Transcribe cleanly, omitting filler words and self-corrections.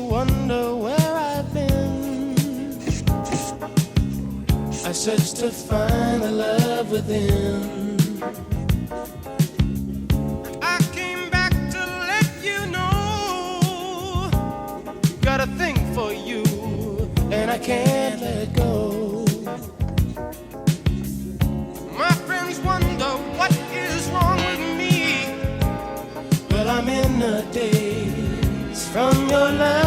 wonder where I've been. I search to find the love within. I came back to let you know, got a thing for you, and I can't let go. My friends wonder what is wrong with me. Well, I'm in a daze from your love.